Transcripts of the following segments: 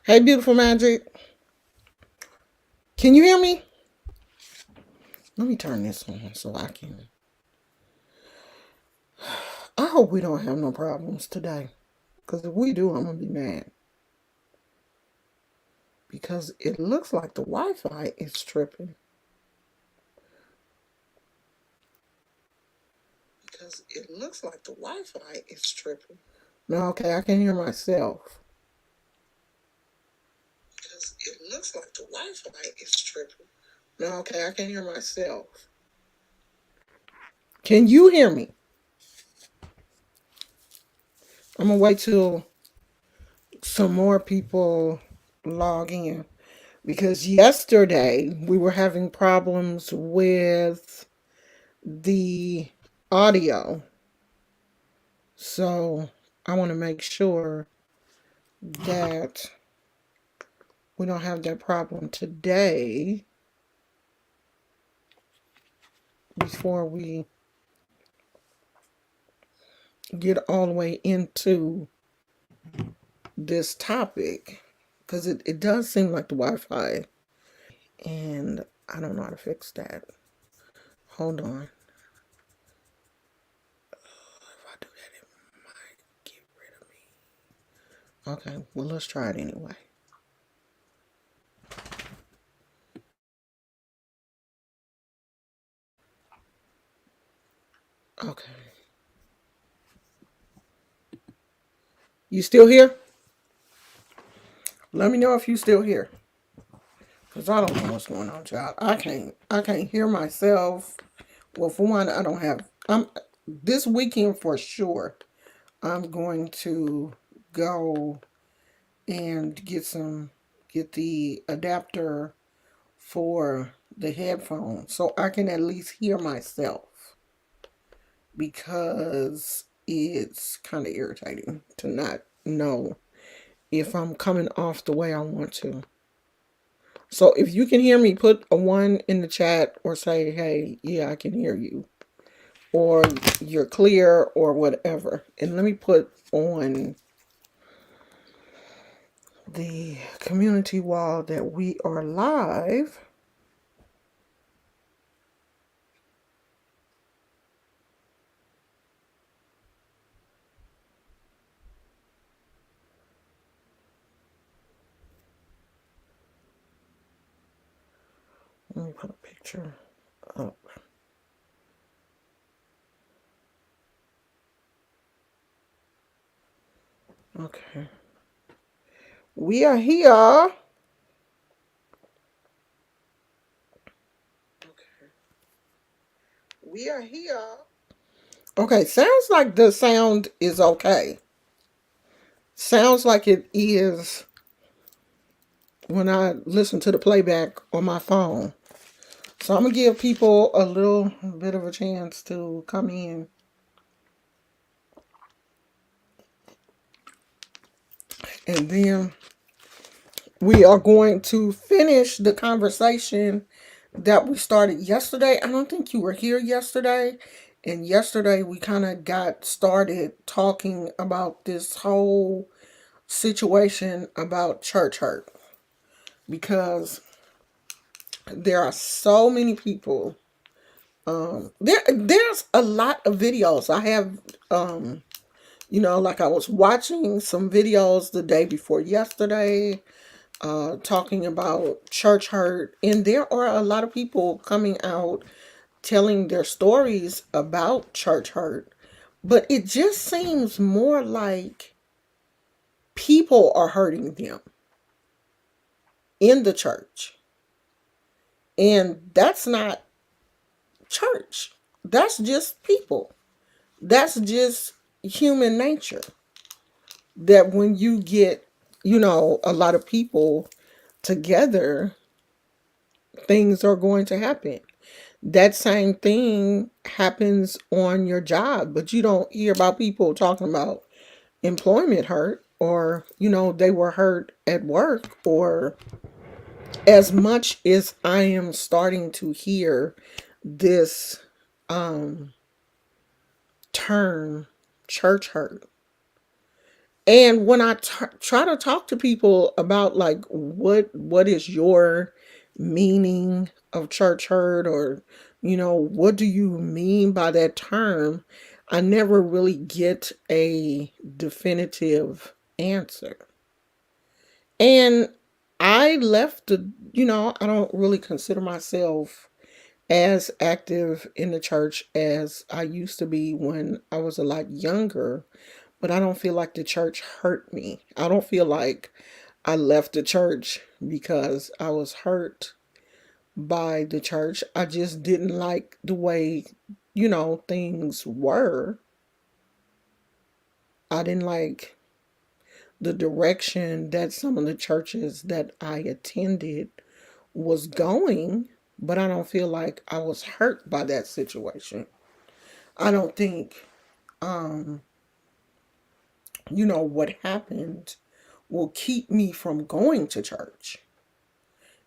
Hey, beautiful magic. Can you hear me? Let me turn this on so I can. I hope we don't have no problems today. Because if we do, I'm going to be mad. Because it looks like the Wi Fi is tripping. Because it looks like the Wi Fi is tripping. No, okay, I can hear myself. Because it looks like the Wi Fi is tripping. No, okay, I can hear myself. Can you hear me? I'm going to wait till some more people log in. Because yesterday we were having problems with the audio. So I want to make sure that we don't have that problem today before we get all the way into this topic. Because it does seem like the Wi Fi, and I don't know how to fix that. Hold on. If I do that, it might get rid of me. Okay, well, let's try it anyway. Okay. You still here? Let me know if you still here. Cause I don't know what's going on, child. I can't hear myself. Well, for one, I don't have I'm this weekend for sure. I'm going to go and get the adapter for the headphones so I can at least hear myself because it's kind of irritating to not know if I'm coming off the way I want to. So if you can hear me, put a one in the chat or say, hey, yeah, I can hear you. Or you're clear or whatever. And let me put on the community wall that we are live. Let me put a picture up. Okay. We are here. Okay. We are here. Okay, sounds like the sound is okay. Sounds like it is when I listen to the playback on my phone. So I'm gonna give people a little bit of a chance to come in, and then we are going to finish the conversation that we started yesterday. I don't think you were here yesterday, and yesterday we kind of got started talking about this whole situation about church hurt because there are so many people. There's a lot of videos. I have like I was watching some videos the day before yesterday, talking about church hurt, and there are a lot of people coming out telling their stories about church hurt, but it just seems more like people are hurting them in the church, and that's not church. That's just people. That's just human nature. That when you get, a lot of people together, things are going to happen. That same thing happens on your job, but you don't hear about people talking about employment hurt or, they were hurt at work. Or as much as I am starting to hear this um term church hurt, And when I try to talk to people about like what is your meaning of church hurt, or what do you mean by that term, I never really get a definitive answer. And I left the, I don't really consider myself as active in the church as I used to be when I was a lot younger, but I don't feel like the church hurt me. I don't feel like I left the church because I was hurt by the church. I just didn't like the way, things were. I didn't like the direction that some of the churches that I attended was going, but I don't feel like I was hurt by that situation. I don't think um what happened will keep me from going to church.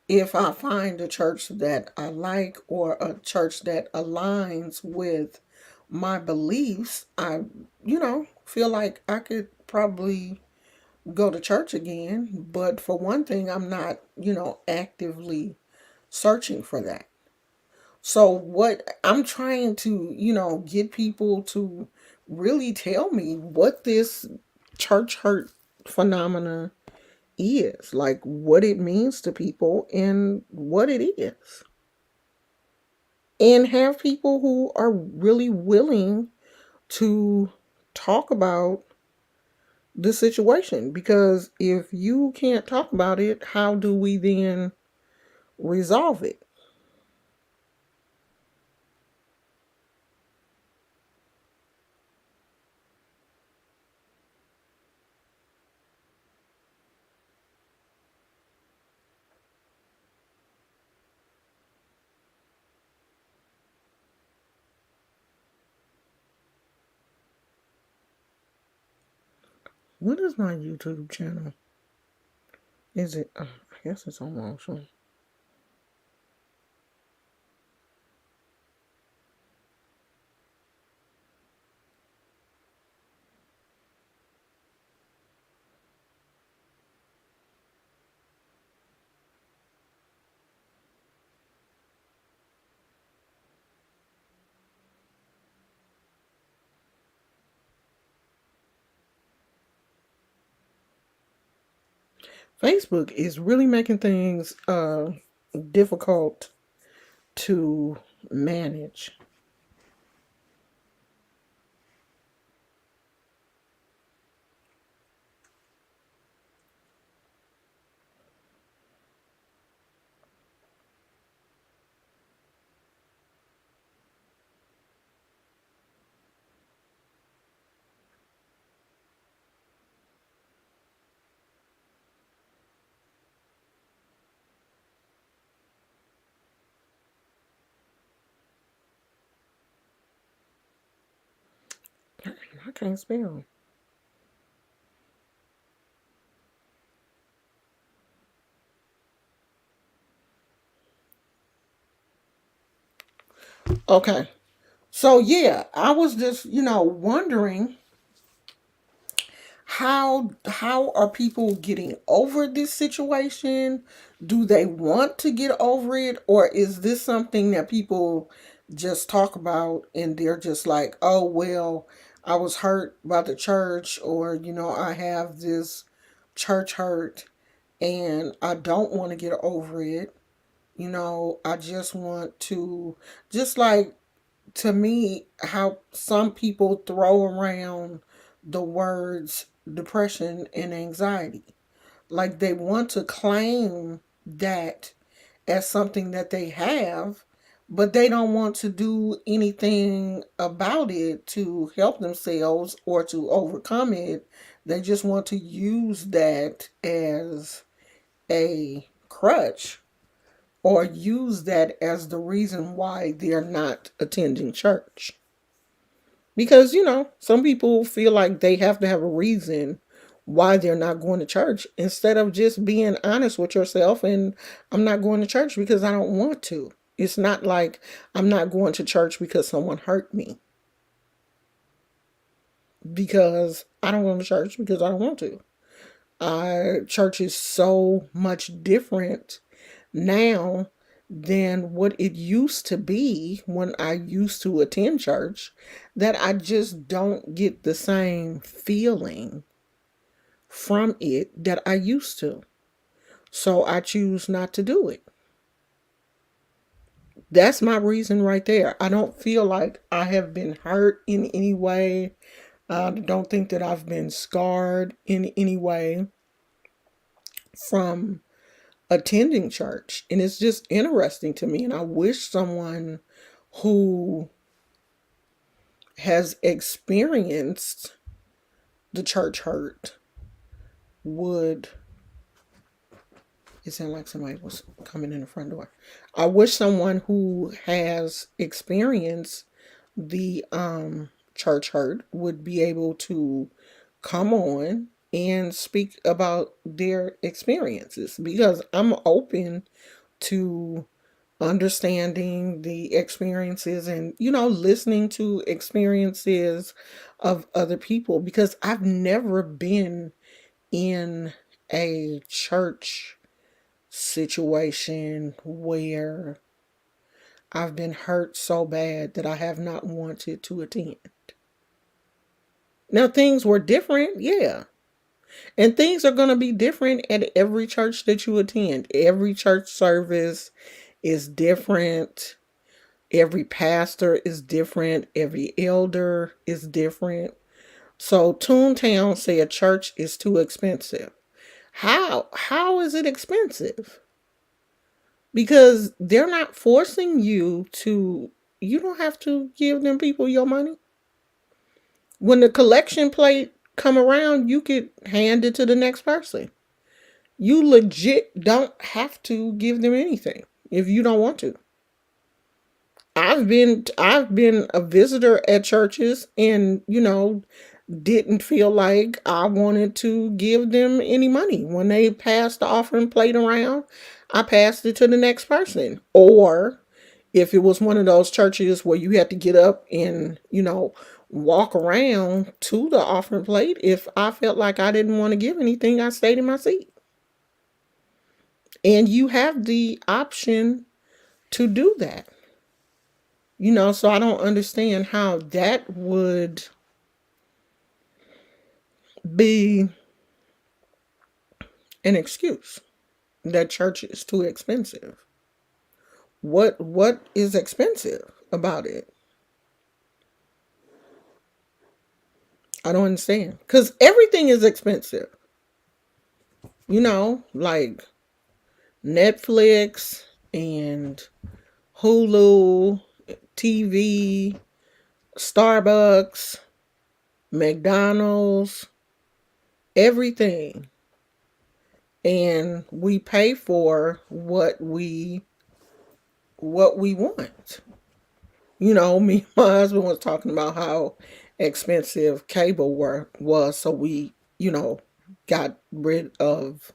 If I find a church that I like, or a church that aligns with my beliefs, I, feel like I could probably go to church again. But for one thing, I'm not, actively searching for that. So what I'm trying to, get people to really tell me what this church hurt phenomena is, like what it means to people and what it is. And have people who are really willing to talk about the situation, because if you can't talk about it, how do we then resolve it? What is my YouTube channel? Is it? I guess it's almost. Facebook is really making things difficult to manage. I can't spell. Okay. So yeah, I was just, wondering how are people getting over this situation? Do they want to get over it, or is this something that people just talk about and they're just like, "Oh, well, I was hurt by the church," or I have this church hurt and I don't want to get over it. I just want to, just like, to me, how some people throw around the words depression and anxiety. Like they want to claim that as something that they have, but they don't want to do anything about it to help themselves or to overcome it. They just want to use that as a crutch, or use that as the reason why they're not attending church. Because, some people feel like they have to have a reason why they're not going to church, instead of just being honest with yourself and, I'm not going to church because I don't want to. It's not like I'm not going to church because someone hurt me. because I don't go to church because I don't want to. Church is so much different now than what it used to be when I used to attend church, that I just don't get the same feeling from it that I used to. So I choose not to do it. That's my reason right there. I don't feel like I have been hurt in any way. I don't think that I've been scarred in any way from attending church. And it's just interesting to me. And I wish someone who has experienced the church hurt would. It sounded like somebody was coming in the front door. I wish someone who has experienced the church hurt would be able to come on and speak about their experiences, because I'm open to understanding the experiences and listening to experiences of other people, because I've never been in a church situation where I've been hurt so bad that I have not wanted to attend. Now, things were different, yeah. And things are going to be different at every church that you attend. Every church service is different. Every pastor is different. Every elder is different. So Toontown said church is too expensive. How? How is it expensive? Because they're not forcing you to, you don't have to give them people your money. When the collection plate come around, you could hand it to the next person. You legit don't have to give them anything if you don't want to. I've been a visitor at churches and didn't feel like I wanted to give them any money. When they passed the offering plate around, I passed it to the next person. Or if it was one of those churches where you had to get up and, walk around to the offering plate, if I felt like I didn't want to give anything, I stayed in my seat. And you have the option to do that. So I don't understand how that would be an excuse that church is too expensive. What is expensive about it? I don't understand. Because everything is expensive. Like Netflix and Hulu, TV, Starbucks, McDonald's, everything. And we pay for what we want. Me and my husband was talking about how expensive cable was, so we, got rid of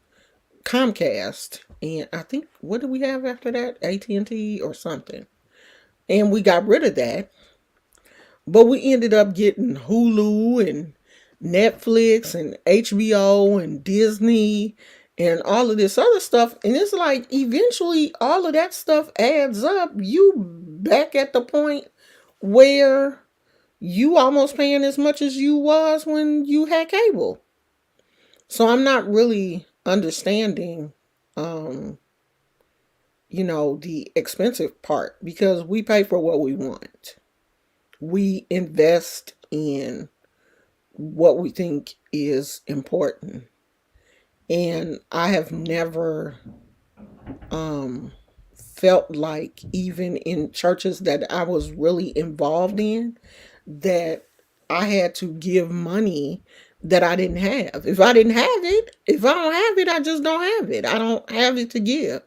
Comcast, and I think, what did we have after that? AT&T or something. And we got rid of that, but we ended up getting Hulu and Netflix and HBO and Disney and all of this other stuff. And it's like eventually all of that stuff adds up. You back at the point where you almost paying as much as you was when you had cable. So I'm not really understanding the expensive part, because we pay for what we want. We invest in what we think is important. And I have never felt like, even in churches that I was really involved in, that I had to give money that I didn't have. If I didn't have it, if I don't have it, I just don't have it. I don't have it to give.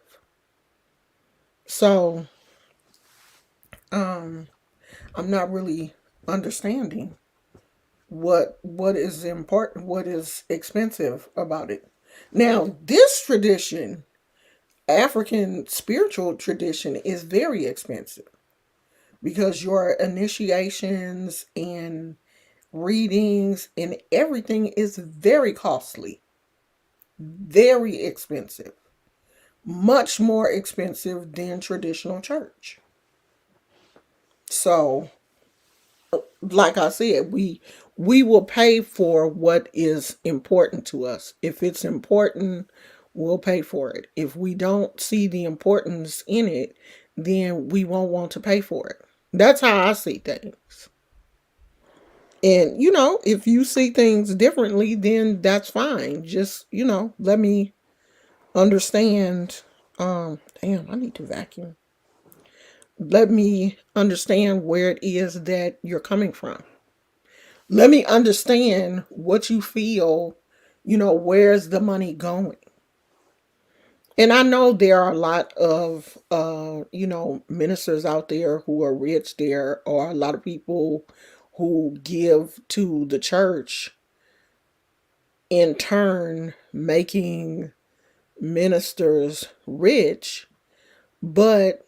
So, I'm not really understanding what is important, what is expensive about it. Now, this tradition, African spiritual tradition, is very expensive, because your initiations and readings, and everything is very costly, very expensive, much more expensive than traditional church. So, like I said, we will pay for what is important to us. If it's important, we'll pay for it. If we don't see the importance in it, then we won't want to pay for it. That's how I see things. And if you see things differently, then that's fine. Just, let me understand. Damn, I need to vacuum. Let me understand where it is that you're coming from. Let me understand what you feel, where's the money going? And I know there are a lot of ministers out there who are rich. There are a lot of people who give to the church, in turn making ministers rich, but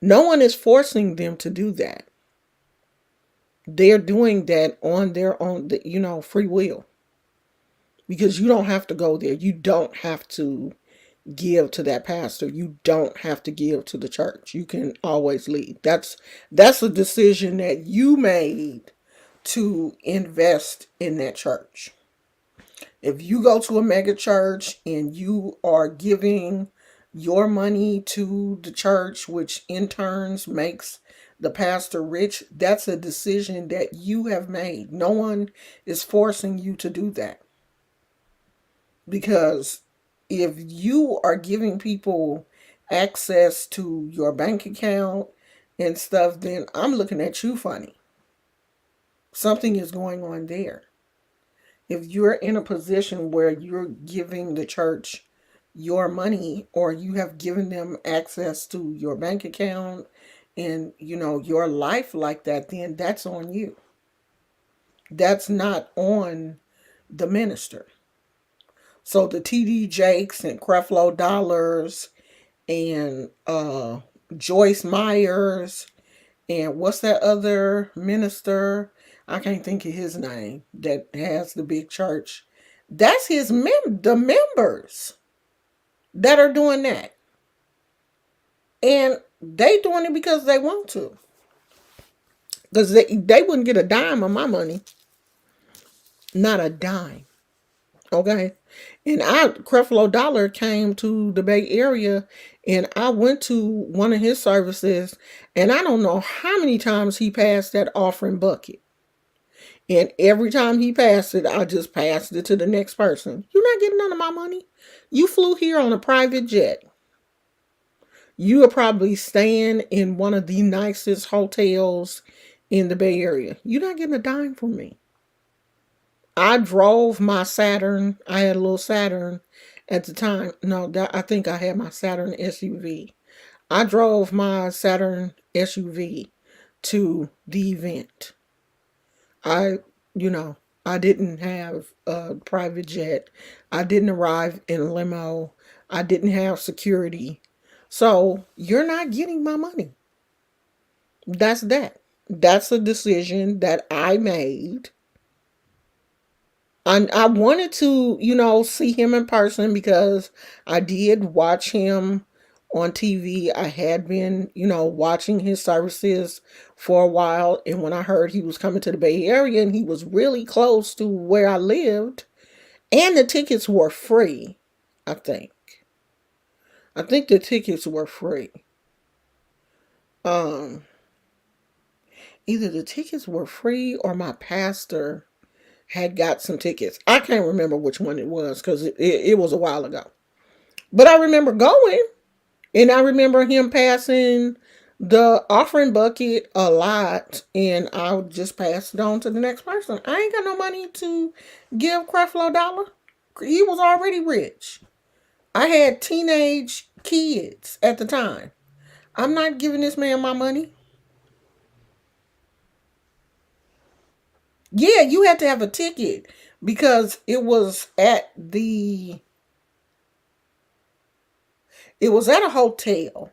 no one is forcing them to do that. They're doing that on their own, free will, because you don't have to go there. You don't have to give to that pastor. You don't have to give to the church. You can always leave. That's a decision that you made to invest in that church. If you go to a mega church and you are giving your money to the church, which in turns makes the pastor rich, that's a decision that you have made. No one is forcing you to do that. Because if you are giving people access to your bank account and stuff, then I'm looking at you funny. Something is going on there. If you're in a position where you're giving the church your money, or you have given them access to your bank account and your life like that, then that's on you. That's not on the minister. So the TD Jakes and Creflo Dollars and Joyce Myers and what's that other minister? I can't think of his name that has the big church. That's the members that are doing that. And they doing it because they want to. Because they wouldn't get a dime of my money. Not a dime. Okay. And Creflo Dollar came to the Bay Area, and I went to one of his services, and I don't know how many times he passed that offering bucket. And every time he passed it, I just passed it to the next person. You're not getting none of my money. You flew here on a private jet. You are probably staying in one of the nicest hotels in the Bay Area. You're not getting a dime from me. I drove my Saturn. I had a little Saturn at the time. No, I think I had my Saturn SUV. I drove my Saturn SUV to the event. I, you know, I didn't have a private jet. I didn't arrive in a limo. I didn't have security. So you're not getting my money. That's that. That's a decision that I made. I wanted to, see him in person because I did watch him on TV. I had been, watching his services for a while. And when I heard he was coming to the Bay Area and he was really close to where I lived, and the tickets were free, I think. I think the tickets were free. Um, Either the tickets were free or my pastor had got some tickets. I can't remember which one it was because it was a while ago. But I remember going, and I remember him passing the offering bucket a lot, and I just passed it on to the next person. I ain't got no money to give Creflo Dollar. He was already rich. I had teenage kids at the time. I'm not giving this man my money. Yeah, you had to have a ticket because it was at a hotel.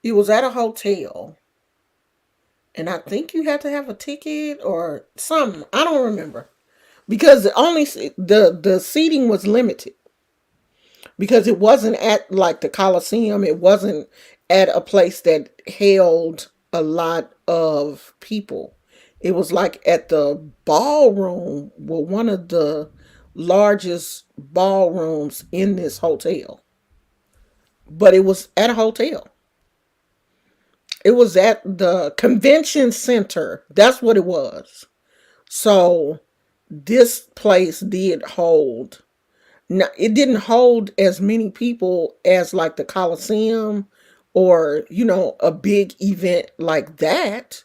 It was at a hotel. And I think you had to have a ticket or something. I don't remember because the seating was limited because it wasn't at like the Coliseum. It wasn't at a place that held a lot of people. It was like at the ballroom, well, one of the largest ballrooms in this hotel. But it was at a hotel. It was at the convention center. That's what it was. So this place did hold. Now, it didn't hold as many people as like the Coliseum or, a big event like that.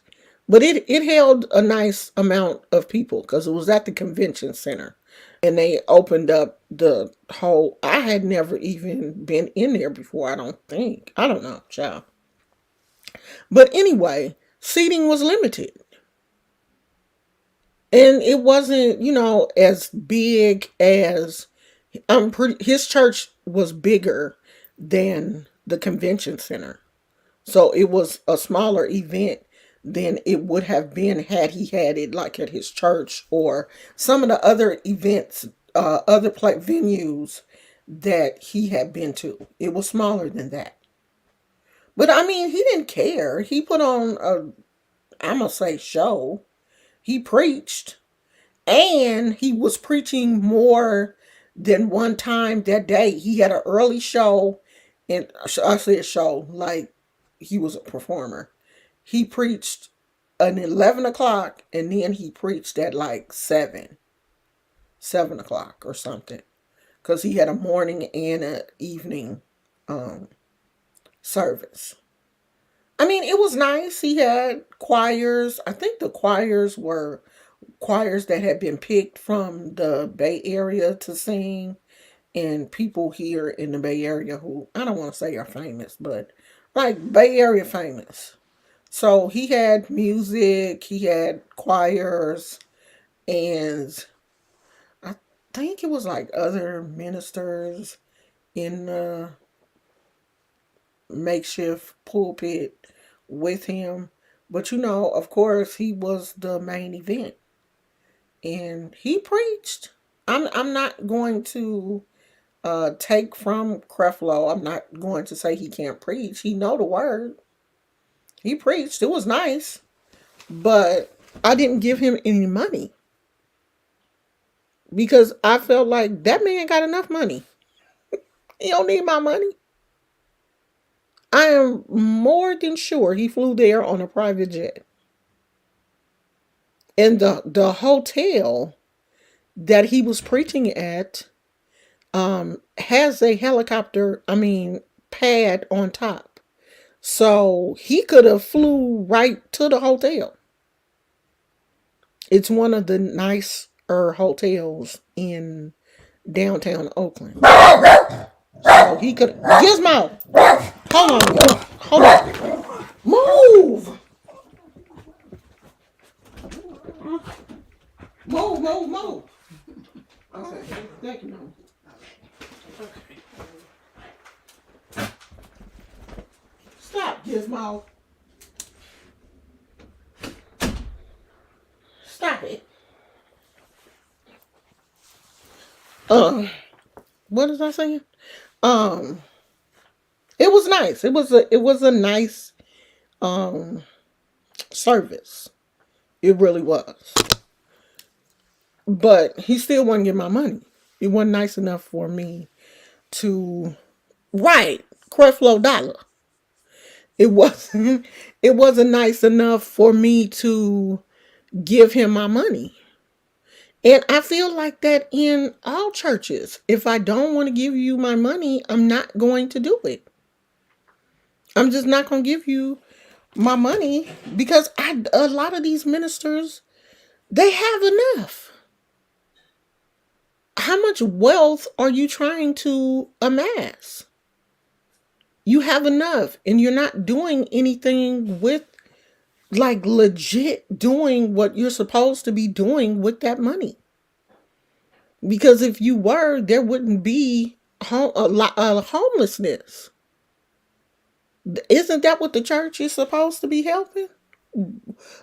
But it held a nice amount of people because it was at the convention center. And they opened up the whole. I had never even been in there before, I don't think. I don't know, child. But anyway, seating was limited. And it wasn't, as big as his church was bigger than the convention center. So it was a smaller event than it would have been had he had it like at his church or some of the other events, other venues that he had been to. It was smaller than that. But I mean, he didn't care. He put on I'm going to say show. He preached, and he was preaching more than one time that day. He had an early show, and I say a show like he was a performer. He preached at 11 o'clock, and then he preached at like 7 o'clock or something, because he had a morning and an evening service. I mean, it was nice. He had choirs. I think the choirs were choirs that had been picked from the Bay Area to sing, and people here in the Bay Area who I don't want to say are famous, but like Bay Area famous. So he had music, he had choirs, and I think it was like other ministers in the makeshift pulpit with him. But of course, he was the main event. And he preached. I'm not going to take from Creflo. I'm not going to say he can't preach. He know the word. He preached. It was nice, but I didn't give him any money because I felt like that man got enough money. He don't need my money. I am more than sure he flew there on a private jet. And the hotel that he was preaching at has a helicopter, pad on top. So he could have flew right to the hotel. It's one of the nicer hotels in downtown Oakland. So he could. Gizmo! Hold on. Hold on. Move! Move. Okay. Thank you, Mom. Okay. Stop, Gizmo. Stop it. What was I saying? It was nice. It was a nice service. It really was. But he still wasn't getting my money. It wasn't nice enough for me to right Creflo Dollar. It wasn't. It wasn't nice enough for me to give him my money. And I feel like that in all churches. If I don't want to give you my money, I'm not going to do it. I'm just not going to give you my money because a lot of these ministers, they have enough. How much wealth are you trying to amass? You have enough, and you're not doing anything with like legit doing what you're supposed to be doing with that money. Because if you were, there wouldn't be homelessness. Isn't that what the church is supposed to be helping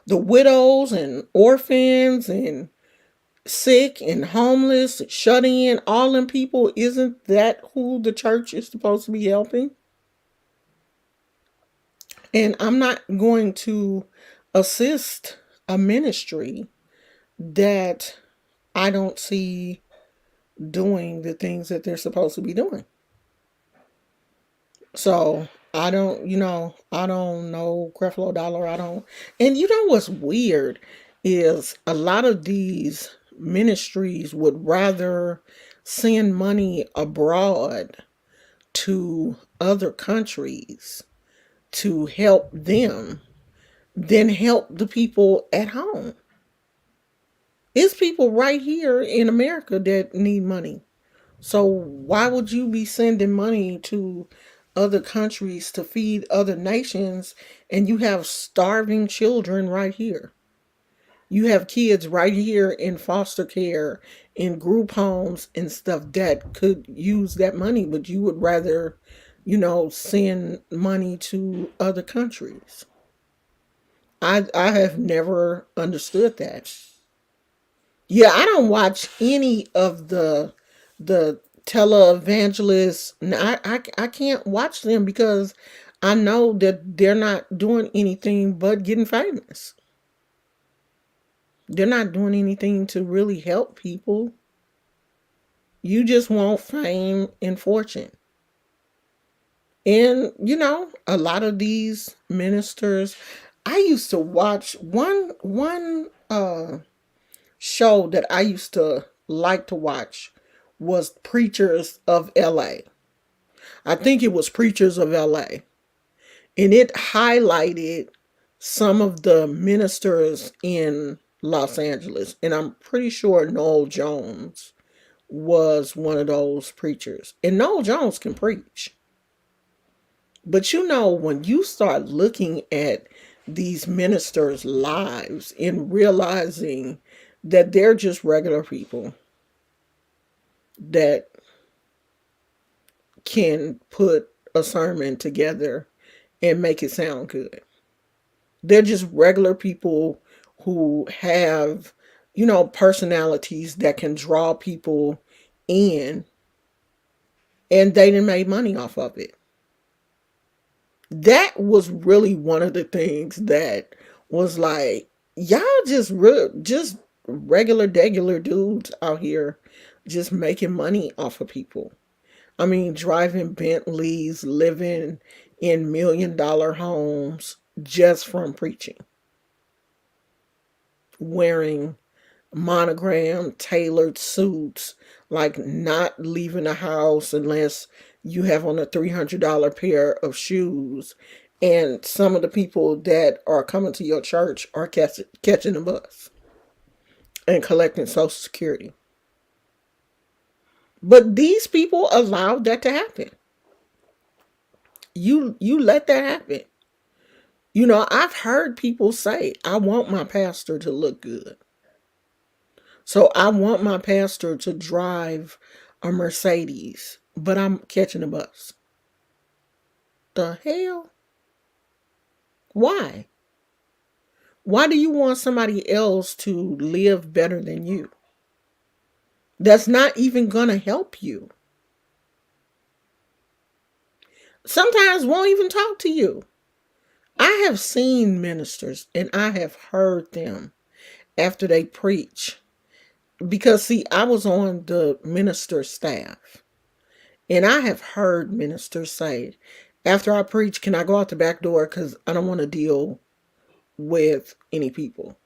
the widows and orphans and sick and homeless, shut in, all them people, isn't that who the church is supposed to be helping? And I'm not going to assist a ministry that I don't see doing the things that they're supposed to be doing. So I don't know Creflo Dollar. I don't. And you know what's weird is a lot of these ministries would rather send money abroad to other countries to help them than help the people at home. It's people right here in America that need money. So why would you be sending money to other countries to feed other nations and you have starving children right here? You have kids right here in foster care, in group homes and stuff that could use that money, but you would rather, send money to other countries. I have never understood that. Yeah, I don't watch any of the televangelists. I can't watch them because I know that they're not doing anything but getting famous. They're not doing anything to really help people. You just want fame and fortune. And a lot of these ministers, I used to watch one show that I used to like to watch was Preachers of LA. I think it was Preachers of LA. And it highlighted some of the ministers in Los Angeles. And I'm pretty sure Noel Jones was one of those preachers. And Noel Jones can preach. But when you start looking at these ministers' lives and realizing that they're just regular people that can put a sermon together and make it sound good. They're just regular people who have, personalities that can draw people in, and they didn't make money off of it. That was really one of the things that was like, y'all just regular degular dudes out here just making money off of people. I mean, driving Bentleys, living in $1 million homes just from preaching, wearing monogram tailored suits, like not leaving the house unless you have on a $300 pair of shoes. And some of the people that are coming to your church are catching the bus and collecting Social Security. But these people allowed that to happen. You let that happen. I've heard people say, I want my pastor to look good. So I want my pastor to drive a Mercedes, but I'm catching a bus. The hell? Why? Why do you want somebody else to live better than you? That's not even going to help you. Sometimes won't even talk to you. I have seen ministers and I have heard them after they preach. Because, see, I was on the minister staff. And I have heard ministers say, after I preach, can I go out the back door? Because I don't want to deal with any people.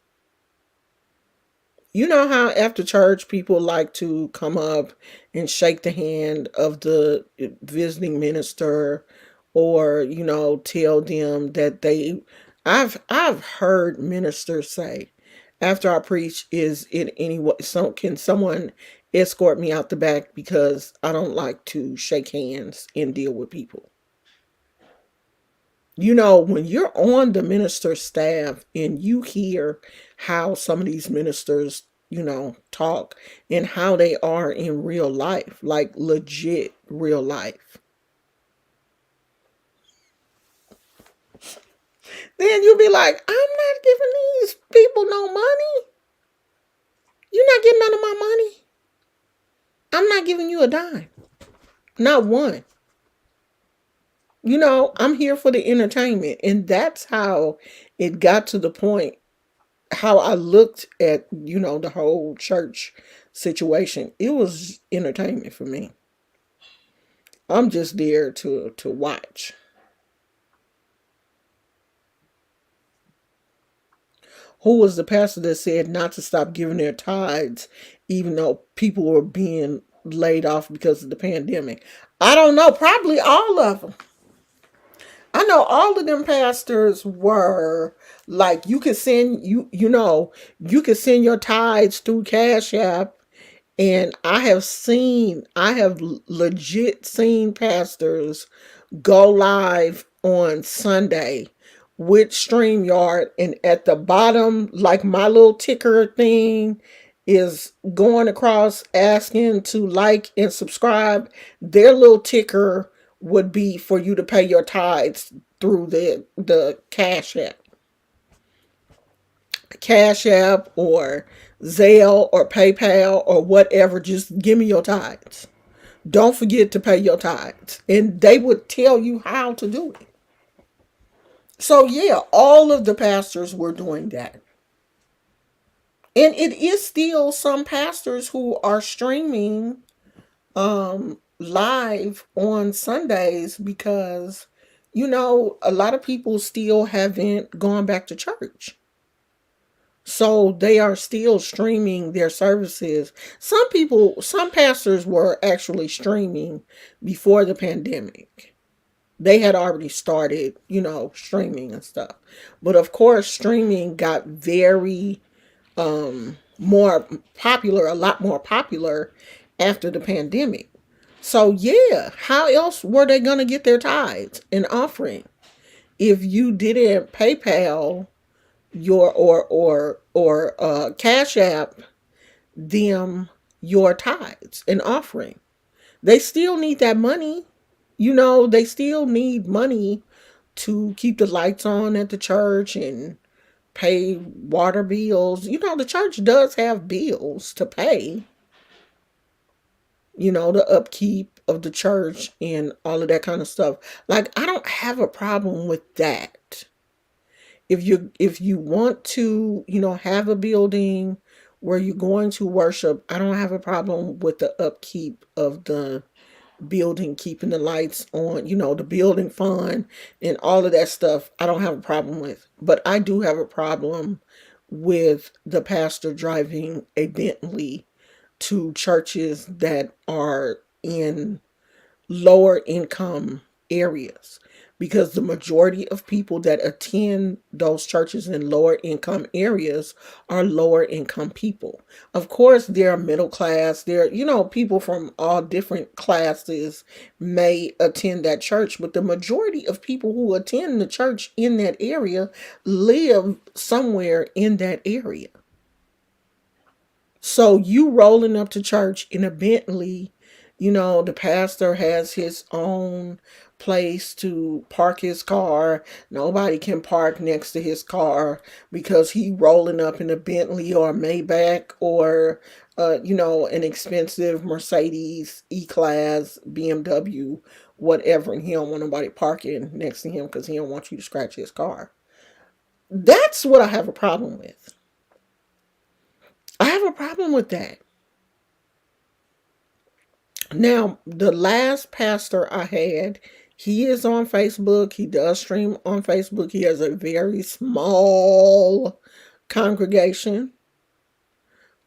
You know how after church people like to come up and shake the hand of the visiting minister, or tell them that I've heard ministers say, after I preach, is it any way, can someone escort me out the back because I don't like to shake hands and deal with people. When you're on the minister staff and you hear how some of these ministers, talk and how they are in real life, like legit real life, then you'll be like, I'm not giving these people no money. You're not getting none of my money. I'm not giving you a dime. Not one. I'm here for the entertainment. And that's how it got to the point how I looked at, the whole church situation. It was entertainment for me. I'm just there to watch. Who was the pastor that said not to stop giving their tithes, even though people were being laid off because of the pandemic? I don't know. Probably all of them. I know all of them pastors were like, you could send your tithes through Cash App. And I have legit seen pastors go live on Sunday with StreamYard, and at the bottom, like my little ticker thing is going across asking to like and subscribe. Their little ticker would be for you to pay your tithes through the Cash App or Zelle or PayPal or whatever. Just give me your tithes. Don't forget to pay your tithes. And they would tell you how to do it. So, yeah, all of the pastors were doing that. And it is still some pastors who are streaming live on Sundays because, a lot of people still haven't gone back to church. So they are still streaming their services. Some pastors were actually streaming before the pandemic. They had already started, streaming and stuff. But of course, streaming got very more popular, a lot more popular after the pandemic. So yeah, how else were they going to get their tithes and offering if you didn't PayPal your or Cash App them your tithes and offering? They still need that money. They still need money to keep the lights on at the church and pay water bills. The church does have bills to pay. The upkeep of the church and all of that kind of stuff. Like, I don't have a problem with that. If you want to, have a building where you're going to worship, I don't have a problem with the upkeep of the building, keeping the lights on, the building fund and all of that stuff. I don't have a problem with. But I do have a problem with the pastor driving a Bentley to churches that are in lower income areas, because the majority of people that attend those churches in lower income areas are lower income people. Of course, they're middle class. They're, people from all different classes may attend that church, but the majority of people who attend the church in that area live somewhere in that area. So you rolling up to church in a Bentley, the pastor has his own place to park his car. Nobody can park next to his car because he rolling up in a Bentley or a Maybach or an expensive Mercedes E-Class, BMW, whatever, and he don't want nobody parking next to him because he don't want you to scratch his car. That's what I have a problem with. I have a problem with that. Now, the last pastor I had, he is on Facebook. He does stream on Facebook. He has a very small congregation.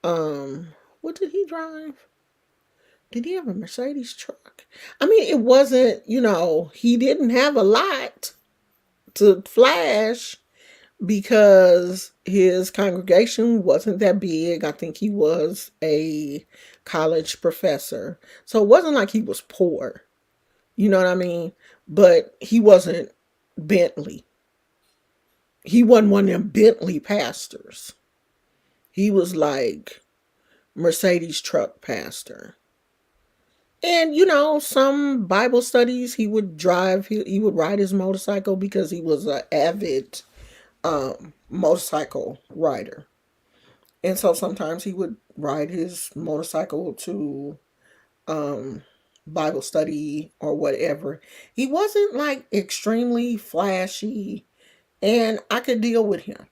What did he drive? Did he have a Mercedes truck? I mean, it wasn't, he didn't have a lot to flash because his congregation wasn't that big. I think he was a college professor. So it wasn't like he was poor. You know what I mean? But he wasn't Bentley. He wasn't one of them Bentley pastors. He was like Mercedes truck pastor. And some Bible studies he would drive. He would ride his motorcycle because he was an avid motorcycle rider. And so sometimes he would ride his motorcycle to um, Bible study or whatever. He wasn't like extremely flashy, and I could deal with him.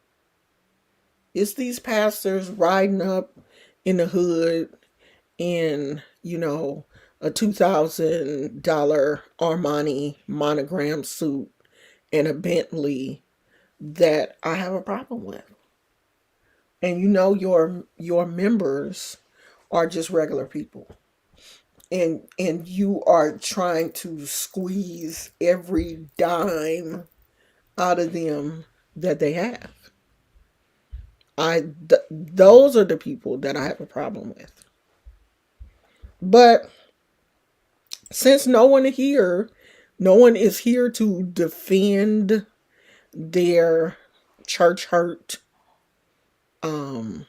It's these pastors riding up in the hood in, a $2,000 Armani monogram suit and a Bentley that I have a problem with. And your members are just regular people. And you are trying to squeeze every dime out of them that they have. Those are the people that I have a problem with. But since no one is here to defend their church hurt, um,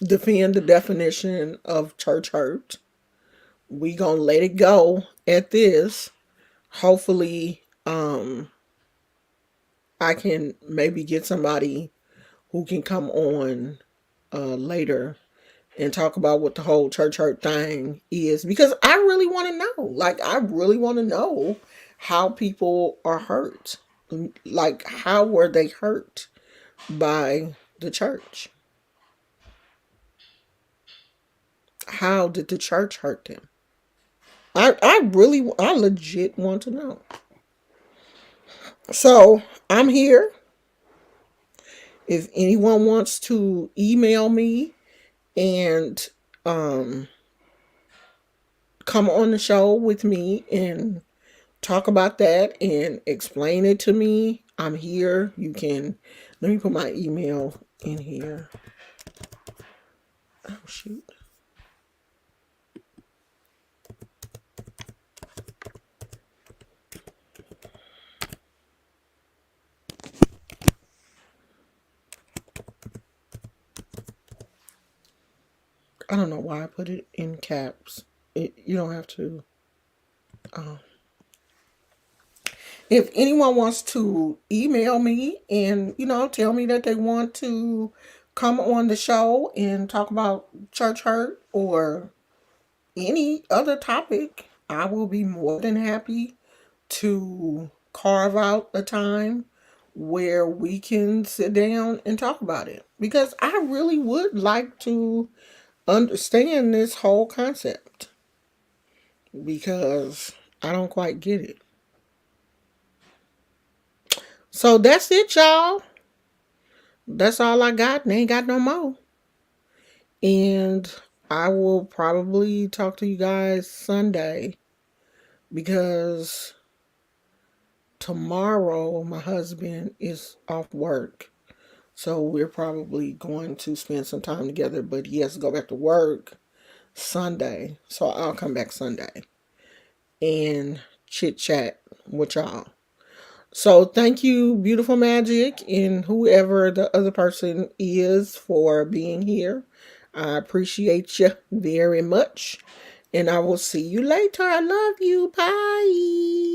defend the definition of church hurt, we gonna let it go at this. Hopefully, I can maybe get somebody who can come on later and talk about what the whole church hurt thing is, because I really want to know. Like, I really want to know how people are hurt. Like, how were they hurt by the church? How did the church hurt them? I legit want to know. So I'm here. If anyone wants to email me and um, come on the show with me and talk about that and explain it to me, I'm here. You can, let me put my email in here. Oh, shoot. I don't know why I put it in caps. You don't have to. Um, if anyone wants to email me and, tell me that they want to come on the show and talk about church hurt or any other topic, I will be more than happy to carve out a time where we can sit down and talk about it, because I really would like to understand this whole concept, because I don't quite get it. So that's it, y'all. That's all I got. And I ain't got no more. And I will probably talk to you guys Sunday, because tomorrow my husband is off work. So we're probably going to spend some time together, but he has to go back to work Sunday. So I'll come back Sunday and chit chat with y'all. So thank you, Beautiful Magic, and whoever the other person is, for being here. I appreciate you very much. And I will see you later. I love you. Bye.